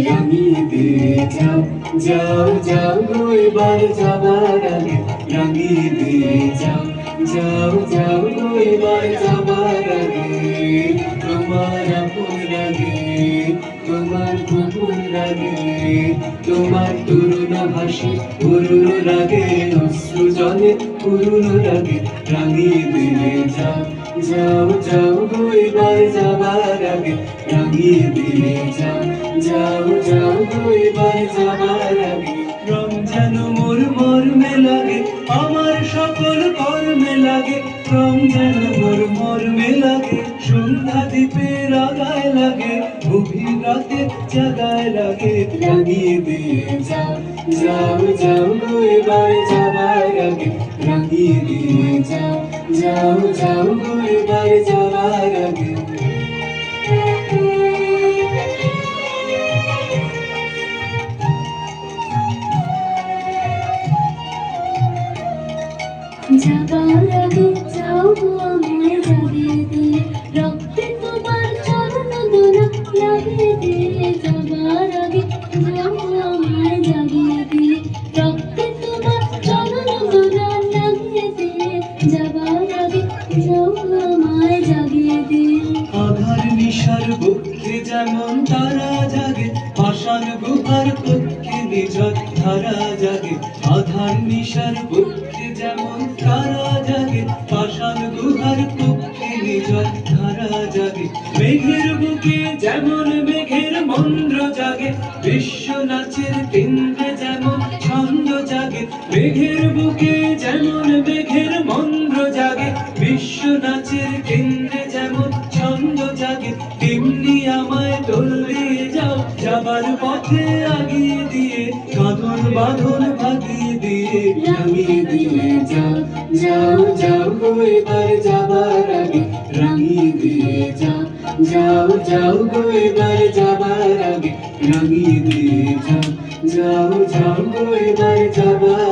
রাঙিয়ে দিয়ে যাও যাও যাও গো এবার যাবার আগে রাঙিয়ে দিয়ে যাও যাও যাও গো এবার যাবার আগে তোমার আপন লাগে তোমার গোপন লাগে তোমার তরুণ হাসি পুরনো লাগে অশ্রু জলে পুরনো লাগে রাঙিয়ে দিয়ে যাও যাও যাও গো এবার যাবার আগে রাঙিয়ে দিয়ে যাও যাও যাও গো এবার যাবার আগে রং যেন মোর মর্মে লাগে আমার সকল কর্মে লাগে রং যেন মোর মর্মে লাগে সন্ধ্যা দ্বীপের আগায় লাগে গভীর রাতে জাগায় লাগে রাঙিয়ে দিয়ে যাও যাও যাও গো এবার যাবার আগে রাঙিয়ে দিয়ে যাও যাও যাও গো এবার যাবার আগে যাবার আগে যাও গো আমায় জাগিয়ে দিয়ে রক্তে তোমার চরণ দোলা লাগিয়ে দিয়ে যাবার আগে যাও গো আমায় জাগিয়ে দিয়ে রক্তে তোমার চরণ দোলা লাগিয়ে দিয়ে যাবার আগে যাও গো আমায় জাগিয়ে দিয়ে আধার নিশার বুকে যেমন তারা জাগে পাষাণ গুহার কক্ষে নিঝর ধারা জাগে আধার নিশার বুকে যেমন তারা জাগে পাষাণ গুহার কক্ষে নিঝর ধারা জাগে মেঘের বুকে যেমন মেঘের মন্দ্র জাগে বিশ্ব নাচের কেন্দ্রে যেমন ছন্দ জাগে মেঘের বুকে যেমন মেঘের মন্দ্র জাগে বিশ্ব নাচের কেন্দ্রে যেমন ছন্দ জাগে তেমনি আমায় দোল দিয়ে যাও যাবার পথে আগিয়ে দিয়ে কাঁধন বাঁধন ভাগিয়ে দিয়ে রাঙিয়ে দিয়ে যাও যাও যাও গো এবার যাবার আগে রাঙিয়ে দিয়ে যাও যাও যাও গো এবার যাবার আগে রাঙিয়ে দিয়ে যাও যাও যাও গো এবার যাবার